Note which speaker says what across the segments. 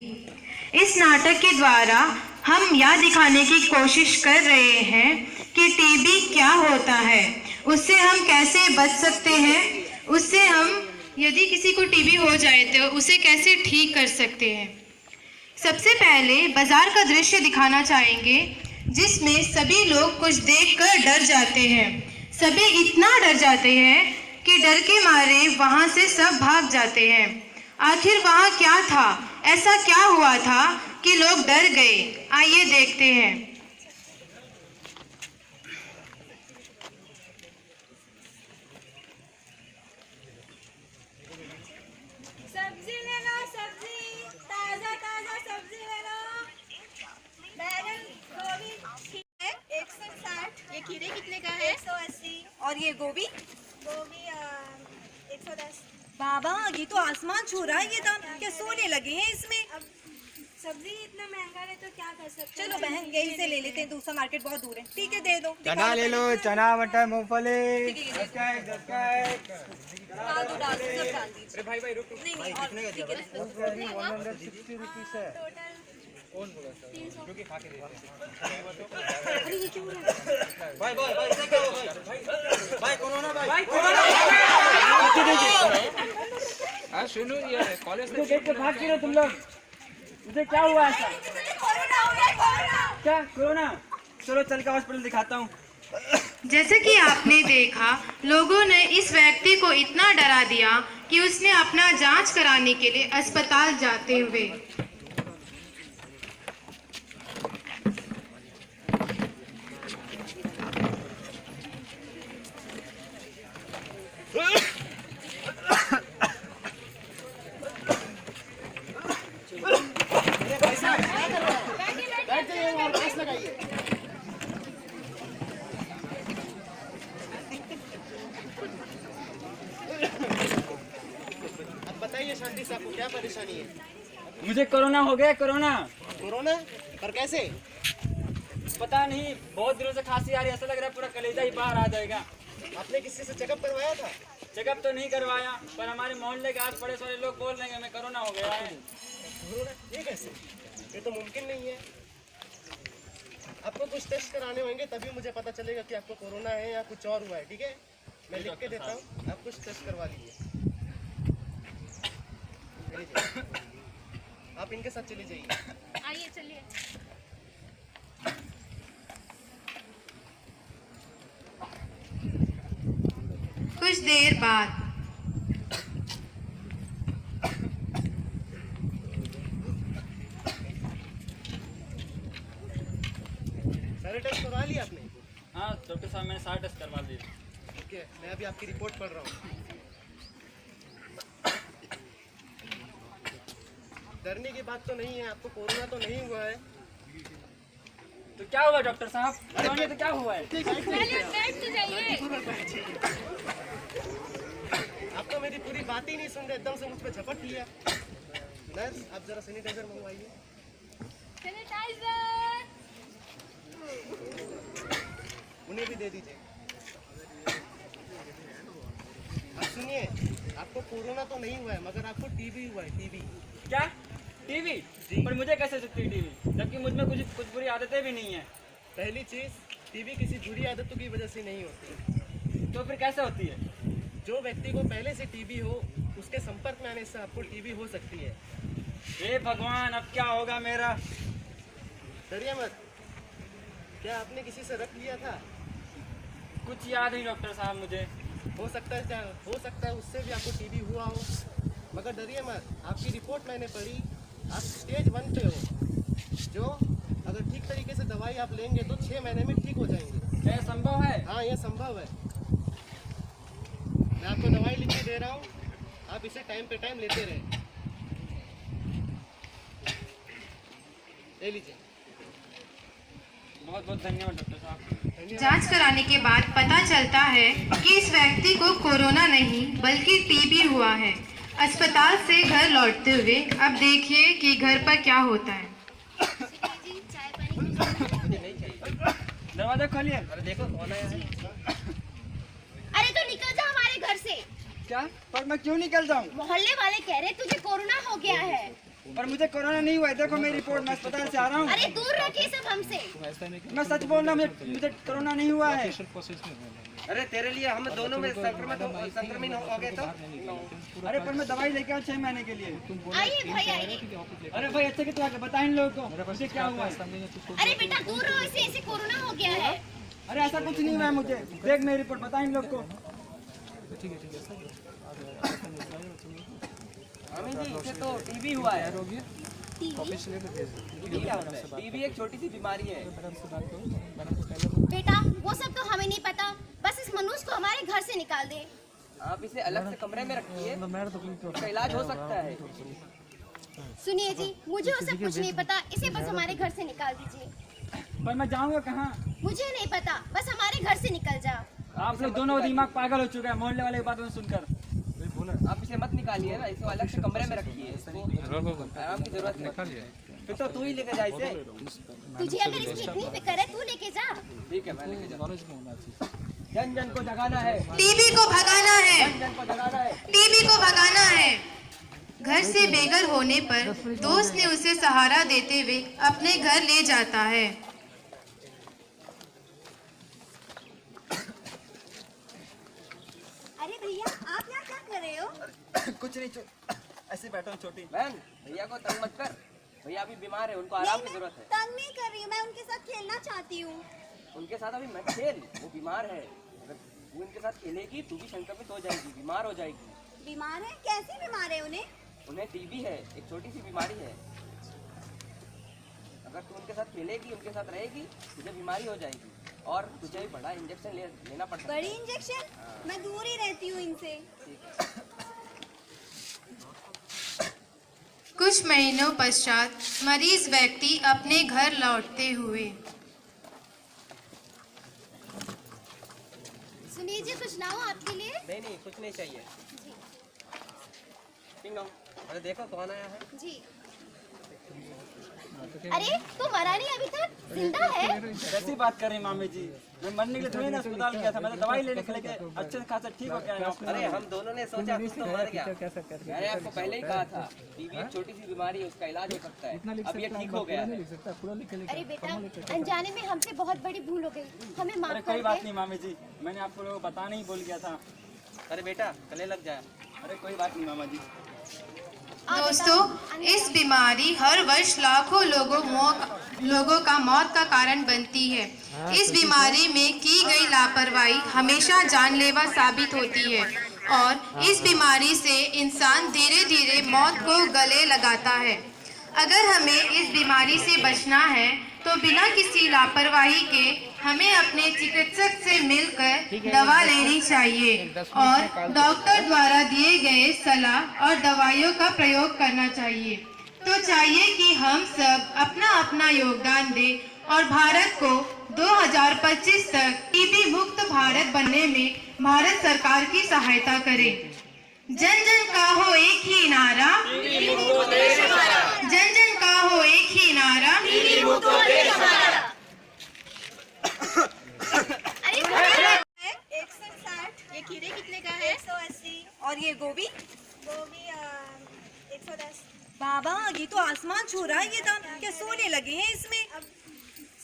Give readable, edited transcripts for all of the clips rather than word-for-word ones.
Speaker 1: इस नाटक के द्वारा हम यह दिखाने की कोशिश कर रहे हैं कि टीबी क्या होता है, उससे हम कैसे बच सकते हैं, उससे हम यदि किसी को टीबी हो जाए तो उसे कैसे ठीक कर सकते हैं। सबसे पहले बाजार का दृश्य दिखाना चाहेंगे जिसमें सभी लोग कुछ देखकर डर जाते हैं। सभी इतना डर जाते हैं कि डर के मारे वहां से सब भाग जाते हैं। आखिर वहां क्या था, ऐसा क्या हुआ था कि लोग डर गए? आइए देखते हैं।
Speaker 2: सब्जी ले लो, सब्जी ताजा ताजा सब्जी ले लो। बैगन गोभी 160।
Speaker 3: ये खीरे कितने का है?
Speaker 2: 180।
Speaker 3: और ये गोभी?
Speaker 2: गोभी 110।
Speaker 3: बाबा ये तो आसमान छू रहा है, ये दाम क्या सोने लगे हैं इसमें।
Speaker 2: अब सब्जी इतना महंगा है तो क्या कर सकते हैं।
Speaker 3: चलो बहन यहीं से ले लेते हैं, दूसरा मार्केट बहुत दूर है। ठीक है दे दो।
Speaker 4: चना ले लो, चना मटर मूंगफली।
Speaker 3: डाल दो सब डाल दीजिए।
Speaker 4: अरे भाई रुक
Speaker 3: नहीं और ठीक है।
Speaker 4: मूंगफली 160 रुपीस है।
Speaker 2: टोटल
Speaker 4: कौन बोला सर? क्योंकि खा के देखते
Speaker 3: अरे ये क्यों हो रहा है?
Speaker 4: भाई कोरोना भाई हाँ सुनो, ये कॉलेज में देख के भाग क्यों तुम लोग? मुझे क्या हुआ ऐसा?
Speaker 2: कोरोना हो गया, कोरोना।
Speaker 4: क्या कोरोना? चलो चल के हॉस्पिटल दिखाता हूँ।
Speaker 1: जैसे कि आपने देखा, लोगों ने इस व्यक्ति को इतना डरा दिया कि उसने अपना जांच कराने के लिए अस्पताल जाते हुए
Speaker 5: बताइए शांति से, आपको क्या परेशानी है?
Speaker 4: मुझे कोरोना हो गया। कोरोना
Speaker 5: पर कैसे?
Speaker 4: पता नहीं, बहुत दिनों से खांसी आ रही है, ऐसा लग रहा है पूरा कलेजा ही बाहर आ जाएगा।
Speaker 5: आपने किसी से चेकअप करवाया था?
Speaker 4: चेकअप तो नहीं करवाया, पर हमारे मोहल्ले के आस पड़ोस वाले लोग बोल रहे हैं हमें कोरोना हो गया है।
Speaker 5: कोरोना? ये कैसे? ये तो मुमकिन नहीं है। आपको कुछ टेस्ट कराने होंगे तभी मुझे पता चलेगा कि आपको कोरोना है या कुछ और हुआ है। ठीक है, मैं लिख के देता हूँ, आप कुछ टेस्ट करवा लीजिए। आप इनके साथ चले जाइए।
Speaker 2: आइए चलिए।
Speaker 1: कुछ देर बाद
Speaker 5: सारे टेस्ट करवा लिए आपने?
Speaker 4: हाँ डॉक्टर साहब, मैंने सारे टेस्ट करवा लिए।
Speaker 5: ठीक है, मैं अभी आपकी रिपोर्ट पढ़ रहा हूँ। डरने की बात तो नहीं है, आपको कोरोना तो नहीं हुआ है।
Speaker 4: तो क्या हुआ डॉक्टर साहब? कोरोना तो क्या हुआ है?
Speaker 2: पहले बैठ तो जाइए।
Speaker 5: आप तो मेरी पूरी बात ही नहीं सुन रहे, एकदम से मुझ पर झपट लिया। नर्स, आप जरा सैनिटाइजर मंगवाइए।
Speaker 2: सैनिटाइजर
Speaker 5: उन्हें भी दे दीजिए। अब सुनिए, आपको कोरोना तो नहीं हुआ है मगर आपको टीबी हुआ है। टीबी?
Speaker 4: क्या टीवी? पर मुझे कैसे सकती है टीवी, जबकि मुझ में कुछ बुरी आदतें भी नहीं है।
Speaker 5: पहली चीज, टीबी किसी बुरी आदतों की वजह से नहीं होती।
Speaker 4: तो फिर कैसे होती है?
Speaker 5: जो व्यक्ति को पहले से टीबी हो उसके संपर्क में आने से आपको टीबी हो सकती है।
Speaker 4: हे भगवान, अब क्या होगा मेरा?
Speaker 5: डरिए मत। क्या आपने किसी से रख लिया था?
Speaker 4: कुछ याद नहीं डॉक्टर साहब मुझे।
Speaker 5: हो सकता है उससे भी आपको टीबी हुआ हो, मगर डरिए मत। आपकी रिपोर्ट मैंने पढ़ी, आप स्टेज 1 पे हो, जो अगर ठीक तरीके से दवाई आप लेंगे तो 6 महीने में ठीक हो जाएंगे।
Speaker 4: क्या संभव है?
Speaker 5: हाँ, यह संभव है। मैं आपको दवाई लिख के दे रहा हूँ, आप इसे टाइम पे टाइम लेते रहें। ले लीजिए।
Speaker 4: बहुत बहुत धन्यवाद डॉक्टर साहब।
Speaker 1: जांच कराने के बाद पता चलता है कि इस व्यक्ति को कोरोना नहीं बल्कि टीबी हुआ है। अस्पताल से घर लौटते हुए अब देखिए कि घर पर क्या होता है।
Speaker 4: दरवाजा खोलिए।
Speaker 5: अरे देखो कौन है।
Speaker 2: अरे तो निकल जा हमारे घर से।
Speaker 4: क्या? पर मैं क्यों निकल जाऊँ?
Speaker 2: मोहल्ले वाले कह रहे तुझे कोरोना हो गया है।
Speaker 6: पर मुझे कोरोना नहीं हुआ है। देखो मेरी रिपोर्ट, मैं अस्पताल से आ रहा हूँ।
Speaker 2: अरे दूर रखिए सब हमसे।
Speaker 6: मैं सच बोल रहा हूँ, मुझे कोरोना नहीं हुआ है।
Speaker 5: अरे तेरे लिए हम दोनों में संक्रमित हो गए तो
Speaker 6: अरे पर मैं दवाई लेके आया 6 महीने के लिए।
Speaker 2: आइए भाई आइए।
Speaker 6: अरे भाई अच्छे कितना बता इन लोगों को मुझे क्या हुआ है।
Speaker 2: अरे बेटा दूर रहो, ऐसे कोरोना हो गया है।
Speaker 6: अरे ऐसा कुछ नहीं हुआ है मुझे। देख मेरी रिपोर्ट, बता इन लोग को।
Speaker 7: इसे तो टीबी हुआ है। टीबी एक छोटी सी बीमारी है।
Speaker 2: बेटा वो सब तो हमें नहीं पता, बस इस मनुष्य को हमारे घर से निकाल दे।
Speaker 7: आप इसे अलग से कमरे में रखिए, इसका इलाज हो सकता है।
Speaker 2: सुनिए जी, मुझे वो सब कुछ नहीं पता, इसे बस हमारे घर से निकाल दीजिए।
Speaker 6: पर मैं जाऊँगा कहाँ?
Speaker 2: मुझे नहीं पता, बस हमारे घर से निकल जा।
Speaker 6: आप लोग दोनों दिमाग पागल हो चुका है मोहल्ले वाले की बात सुनकर।
Speaker 7: आप इसे मत निकालिए ना, इसे अलग से कमरे में रखिए, इसको आराम की जरूरत है।
Speaker 6: फिर तो तू ही लेके जा इसे।
Speaker 2: तुझे अगर इसकी इतनी फिक्र है, तू लेके जा।
Speaker 7: ठीक है, मैं लेके जाऊँ। जन जन को जगाना है,
Speaker 1: टीबी को भगाना है,
Speaker 7: जन जन को जगाना है।
Speaker 1: टीबी को भगाना है। घर से बेघर होने पर दोस्त ने उसे सहारा देते हुए अपने घर ले जाता है।
Speaker 3: अरे भैया आप यहाँ क्या कर रहे हो?
Speaker 6: कुछ नहीं, ऐसे बैठा हूँ छोटी।
Speaker 7: बहन भैया को तंग मत कर, भैया अभी बीमार है, उनको आराम की जरूरत है।
Speaker 3: तंग नहीं कर रही हूँ, मैं उनके साथ खेलना चाहती हूँ।
Speaker 7: उनके साथ अभी मत खेल, वो बीमार है। अगर तू इनके साथ खेलेगी तू भी संक्रमित हो जाएगी, बीमार हो जाएगी।
Speaker 3: बीमार है? कैसी बीमार है उन्हें?
Speaker 7: उन्हें टीबी है, एक छोटी सी बीमारी है। अगर तू उनके साथ खेलेगी, उनके साथ रहेगी, तुझे बीमारी हो जाएगी और तुझे भी बड़ा इंजेक्शन लेना पड़ सकता है।
Speaker 3: बड़ी इंजेक्शन? मैं दूर ही रहती हूँ इनसे।
Speaker 1: कुछ महीनों पश्चात मरीज व्यक्ति अपने घर लौटते हुए।
Speaker 2: सुनिए जी, कुछ लाओ आपके लिए।
Speaker 7: नहीं कुछ नहीं चाहिए। अरे देखो कौन आया है।
Speaker 2: जी। अरे तू मरा नहीं अभी तक, जिंदा है।
Speaker 6: कैसी बात कर रही मामी जी? मैं मरने के लिए थोड़ी ना अस्पताल गया था, मैं तो दवाई लेने के लिए अच्छे खासा ठीक हो गया।
Speaker 7: अरे हम दोनों ने सोचा कुछ तो मर गया। मैंने आपको पहले ही कहा था, टीबी एक छोटी सी बीमारी है, उसका इलाज हो सकता है। अब ये ठीक हो गया है।
Speaker 2: अरे बेटा, अनजाने में हमसे बहुत बड़ी भूल हो गई, हमें माफ
Speaker 6: अरे
Speaker 2: कर
Speaker 6: कोई बात
Speaker 2: दे।
Speaker 6: नहीं मामी जी, मैंने आपको लोगों को बताना ही भूल गया था।
Speaker 7: अरे बेटा गले लग जाए।
Speaker 6: अरे कोई बात नहीं मामा जी।
Speaker 1: दोस्तों, इस बीमारी हर वर्ष लाखों लोगों का मौत का कारण बनती है। इस बीमारी में की गई लापरवाही हमेशा जानलेवा साबित होती है और इस बीमारी से इंसान धीरे धीरे मौत को गले लगाता है। अगर हमें इस बीमारी से बचना है तो बिना किसी लापरवाही के हमें अपने चिकित्सक से मिलकर दवा लेनी चाहिए और डॉक्टर द्वारा दिए गए सलाह और दवाइयों का प्रयोग करना चाहिए। तो चाहिए कि हम सब अपना अपना योगदान दें और भारत को 2025 तक टीबी मुक्त भारत बनने में भारत सरकार की सहायता करें। जन जन का हो एक ही नारा, जन जन का हो एक ही नारा।
Speaker 2: अरे
Speaker 3: 160।
Speaker 2: ये खीरे कितने का है?
Speaker 3: 180। और ये गोभी?
Speaker 2: गोभी 110।
Speaker 3: बाबा ये तो आसमान छू रहा है ये दाम। क्या सोने लगे हैं इसमें?
Speaker 2: अब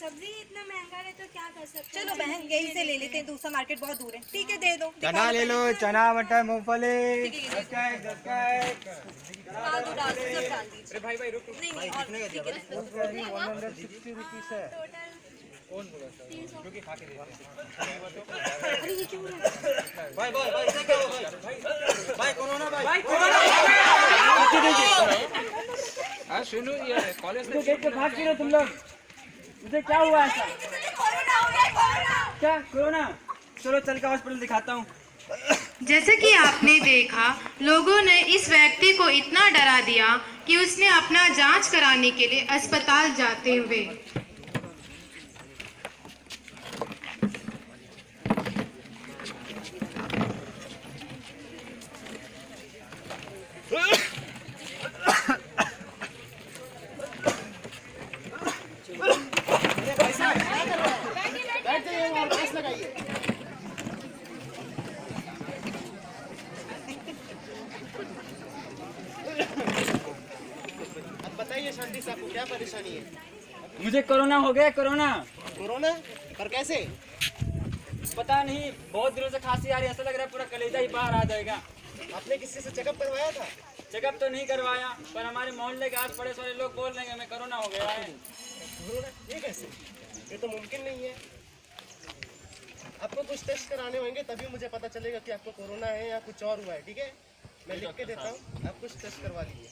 Speaker 2: सब्जी इतना महंगा है तो क्या कर सकते हैं।
Speaker 3: चलो बहन यहीं से ले लेते हैं, दूसरा मार्केट बहुत दूर है। ठीक है दे दो।
Speaker 6: चना ले लो, चना मटर मूंगफली।
Speaker 3: डाल दो सब डाल दीजिए। अरे भाई रुक। नहीं और ठीक है।
Speaker 6: 160 रुपीस है।
Speaker 3: अरे ये क्यों है?
Speaker 6: भाई कोरोना भाई
Speaker 4: हाँ सुनो, ये कॉलेज
Speaker 6: तो गेट पे भाग क्यों रहे तुम लोग? मुझे क्या हुआ ऐसा?
Speaker 3: कोरोना हो गया, कोरोना।
Speaker 6: क्या कोरोना? चलो चल के हॉस्पिटल दिखाता हूँ।
Speaker 1: जैसे कि आपने देखा, लोगों ने इस व्यक्ति को इतना डरा दिया कि उसने अपना जांच कराने के लिए अस्पताल जाते हुए
Speaker 5: जल्दी से, आपको क्या परेशानी है?
Speaker 6: मुझे कोरोना हो गया, कोरोना।
Speaker 5: कोरोना? पर कैसे?
Speaker 6: पता नहीं, बहुत दिनों से खांसी आ रही है, ऐसा लग रहा है पूरा कलेजा ही बाहर आ जाएगा।
Speaker 5: आपने किसी से चेकअप करवाया था?
Speaker 6: चेकअप तो नहीं करवाया, पर हमारे मोहल्ले के आस पड़ोस वाले लोग बोल रहे हैं हमें कोरोना हो गया है।
Speaker 5: कोरोना? ये कैसे? ये तो मुमकिन नहीं है। आपको कुछ टेस्ट कराने होंगे, तभी मुझे पता चलेगा कि आपको कोरोना है या कुछ और हुआ है। ठीक है, मैं लिख के देता हूँ, आप कुछ टेस्ट करवा लीजिए।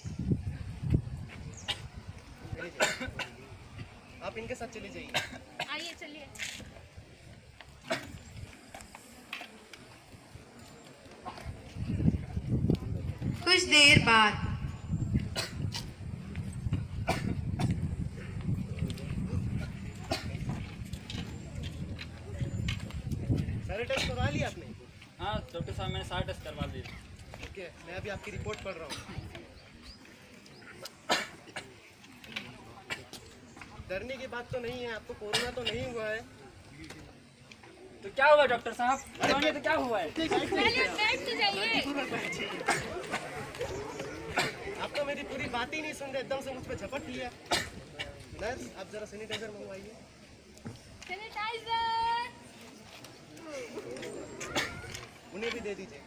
Speaker 5: आप इनके साथ चले जाइए।
Speaker 2: आइए चलिए।
Speaker 1: कुछ देर बाद
Speaker 5: सारे टेस्ट करवा लिए आपने?
Speaker 6: हाँ डॉक्टर साहब, मैंने सारे टेस्ट करवा लिए।
Speaker 5: ठीक है, मैं अभी आपकी रिपोर्ट पढ़ रहा हूँ। डरने की बात तो नहीं है, आपको कोरोना तो नहीं हुआ है।
Speaker 6: तो क्या हुआ डॉक्टर साहब? कोरोना तो क्या हुआ है?
Speaker 2: पहले बैठ तो जाइए।
Speaker 5: आप तो मेरी पूरी बात ही नहीं सुन रहे, एकदम से मुझ पे झपट लिया। नर्स, आप जरा सैनिटाइजर मंगवाइए।
Speaker 2: सैनिटाइजर।
Speaker 5: उन्हें भी दे दीजिए।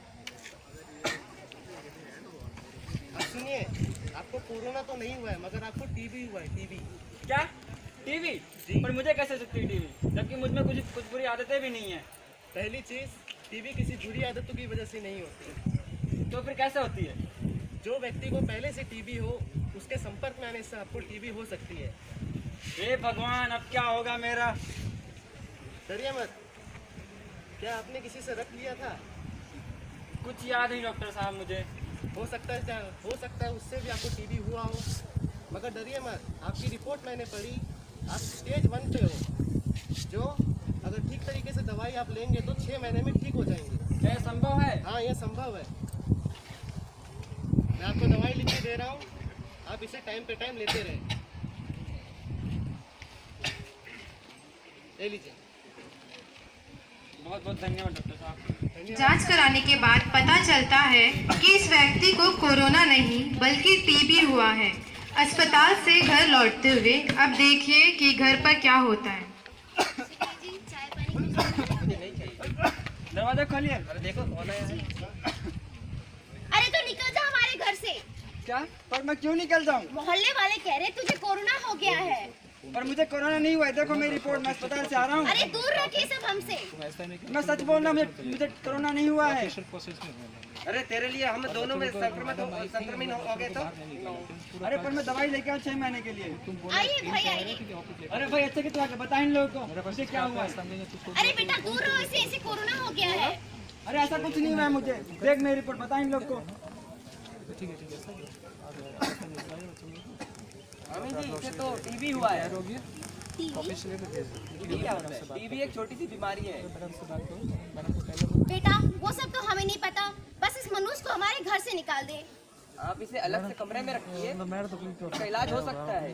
Speaker 5: अब सुनिए, आपको कोरोना तो नहीं हुआ है, मगर आपको टीबी हुआ है। टीबी?
Speaker 6: क्या? टीवी? पर मुझे कैसे सकती है टीवी, जबकि मुझ में कुछ बुरी आदतें भी नहीं है।
Speaker 5: पहली चीज, टीबी किसी बुरी आदतों की वजह से नहीं होती।
Speaker 6: तो फिर कैसे होती है?
Speaker 5: जो व्यक्ति को पहले से टीबी हो, उसके संपर्क में आने से आपको टीबी हो सकती है।
Speaker 6: हे भगवान, अब क्या होगा मेरा?
Speaker 5: डरिए मत। क्या आपने किसी से रख लिया था?
Speaker 6: कुछ याद नहीं डॉक्टर साहब मुझे।
Speaker 5: हो सकता है उससे भी आपको टीबी हुआ हो, मगर डरिए मत। आपकी रिपोर्ट मैंने पढ़ी, आप स्टेज 1 पे हो, जो अगर ठीक तरीके से दवाई आप लेंगे तो 6 महीने में ठीक हो जाएंगे।
Speaker 6: क्या ये संभव है?
Speaker 5: हाँ, ये संभव है। मैं आपको दवाई लिख के दे रहा हूँ, आप इसे टाइम पे टाइम लेते रहे। ले लीजिए।
Speaker 6: बहुत बहुत धन्यवाद डॉक्टर साहब।
Speaker 1: जांच कराने के बाद पता चलता है कि इस व्यक्ति को कोरोना नहीं बल्कि टीबी हुआ है। अस्पताल से घर लौटते हुए अब देखिए कि घर पर क्या होता है।
Speaker 2: जी चाय पानी।
Speaker 6: दरवाजा खोलिए।
Speaker 7: अरे देखो कौन आया है।
Speaker 2: अरे तो निकल जा हमारे घर से।
Speaker 6: क्या? पर मैं क्यों निकल जाऊँ?
Speaker 2: मोहल्ले वाले कह रहे तुझे कोरोना हो गया है।
Speaker 6: पर मुझे कोरोना नहीं हुआ है, देखो मेरी रिपोर्ट, मैं अस्पताल से आ रहा हूँ।
Speaker 2: अरे दूर रखिए सब हमसे।
Speaker 6: मैं सच बोल रहा हूँ, मुझे कोरोना नहीं हुआ है।
Speaker 7: अरे तेरे लिए हम दोनों में संक्रमित हो गए तो।
Speaker 6: अरे पर मैं दवाई लेके आया 6 महीने के लिए।
Speaker 2: आइए भाई आइए।
Speaker 6: अरे भाई अच्छे कितना बताए इन लोगों को मुझे क्या हुआ है।
Speaker 2: अरे बेटा दूर रहो, ऐसे ऐसे कोरोना हो गया है।
Speaker 6: अरे ऐसा कुछ नहीं हुआ है मुझे, देख मेरी रिपोर्ट, बता इन लोग को।
Speaker 7: जी इसे तो टीबी हुआ है। टीबी क्या होता है? टीबी एक छोटी सी बीमारी है।
Speaker 2: बेटा वो सब तो हमें नहीं पता, बस इस मनुष्य को हमारे घर से निकाल दे।
Speaker 7: आप इसे अलग से कमरे में रखिए, इसका इलाज हो सकता है।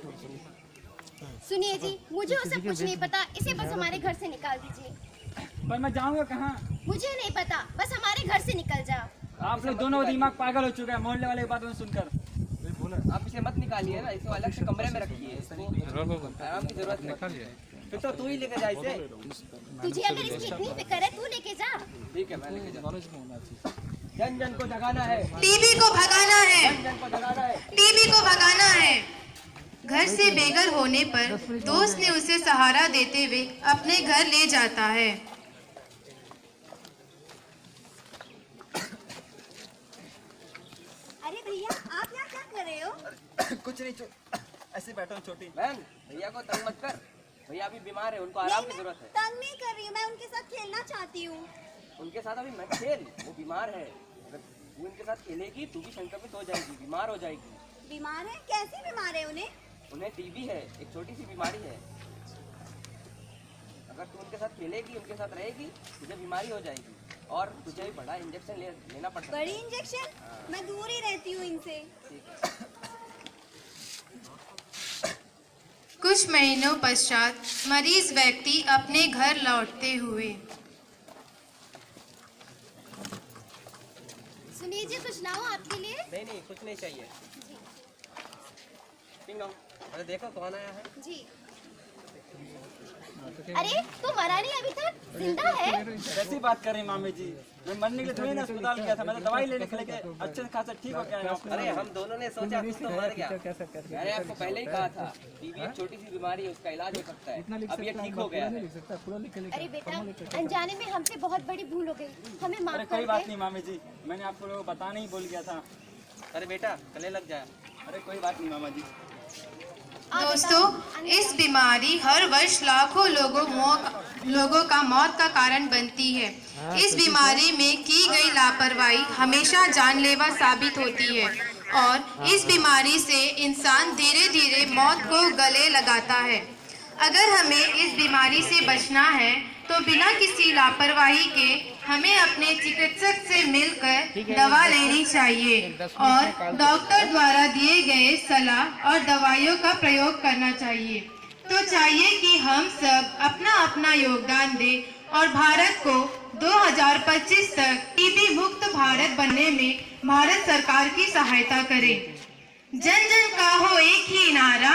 Speaker 2: सुनिए जी, मुझे उससे कुछ नहीं पता, इसे बस हमारे घर से निकाल दीजिए।
Speaker 6: पर मैं जाऊँगा कहाँ?
Speaker 2: मुझे नहीं पता, बस हमारे घर से निकल जा।
Speaker 6: आप लोग दोनों दिमाग पागल हो चुका है मोहल्ले वाले की बात में सुनकर।
Speaker 7: आप इसे मत निकालिए ना, इसे अलग से कमरे में रखिए, इसको आराम की जरूरत है। फिर तो तू ही लेके जा इसे।
Speaker 2: तुझे अगर इसकी इतनी फिक्र है, तू लेके जा।
Speaker 7: ठीक है, मैं लेके जाऊँ। जन जन को जगाना है,
Speaker 1: टीबी को भगाना है,
Speaker 7: जन जन को जगाना है।
Speaker 1: टीबी को भगाना है। घर से बेघर होने पर दोस्त ने उसे सहारा देते हुए अपने घर ले जाता है।
Speaker 3: अरे भैया, आप यहाँ क्या कर रहे हो?
Speaker 6: कुछ नहीं, ऐसे बैठा हूँ छोटी।
Speaker 7: बहन भैया को तंग मत कर, भैया अभी बीमार है, उनको आराम की जरूरत है।
Speaker 3: तंग नहीं कर रही हूँ, मैं उनके साथ खेलना चाहती हूँ।
Speaker 7: उनके साथ अभी मत खेल, वो बीमार है। अगर तू उनके साथ खेलेगी तू भी संक्रमित हो जाएगी, बीमार हो जाएगी।
Speaker 3: बीमार है? कैसी बीमार है उन्हें?
Speaker 7: उन्हें टीबी है, एक छोटी सी बीमारी है। अगर तू उनके साथ खेलेगी, उनके साथ रहेगी, तुझे बीमारी हो जाएगी और तुझे भी बड़ा इंजेक्शन लेना पड़ सकता है।
Speaker 3: बड़ी इंजेक्शन? मैं दूर ही रहती हूँ इनसे।
Speaker 1: कुछ महीनों पश्चात मरीज व्यक्ति अपने घर लौटते हुए।
Speaker 2: सुनिए जी, कुछ लाऊं आपके लिए?
Speaker 7: नहीं कुछ नहीं चाहिए। Walking out. अरे देखो कौन आया है।
Speaker 2: जी। अरे तू मरा नहीं अभी तक, जिंदा है।
Speaker 6: कैसी बात कर रही मामी जी, मैं मरने के लिए थोड़ी ना अस्पताल गया था, मैं तो दवाई लेने के लिए अच्छे खासा ठीक हो गया।
Speaker 7: अरे हम दोनों ने सोचा तू तो मर गया। मैंने आपको पहले ही कहा था टीबी एक छोटी सी बीमारी है, उसका इलाज हो सकता है। अब ये ठीक हो गया है।
Speaker 2: अरे बेटा, अनजाने में हमसे बहुत बड़ी भूल हो गई, हमें माफ कर
Speaker 6: कोई
Speaker 2: दे।
Speaker 6: बात नहीं मामी जी, मैंने आपको लोगों को बताना ही भूल गया था।
Speaker 7: अरे बेटा गले लग जाए।
Speaker 6: अरे कोई बात नहीं मामा जी।
Speaker 1: दोस्तों, इस बीमारी हर वर्ष लाखों लोगों का मौत का कारण बनती है। इस बीमारी में की गई लापरवाही हमेशा जानलेवा साबित होती है और इस बीमारी से इंसान धीरे धीरे मौत को गले लगाता है। अगर हमें इस बीमारी से बचना है तो बिना किसी लापरवाही के हमें अपने चिकित्सक से मिलकर दवा लेनी चाहिए और डॉक्टर द्वारा दिए गए सलाह और दवाइयों का प्रयोग करना चाहिए। तो चाहिए कि हम सब अपना अपना योगदान दें और भारत को 2025 तक टीबी मुक्त भारत बनने में भारत सरकार की सहायता करें। जन जन का हो एक ही नारा,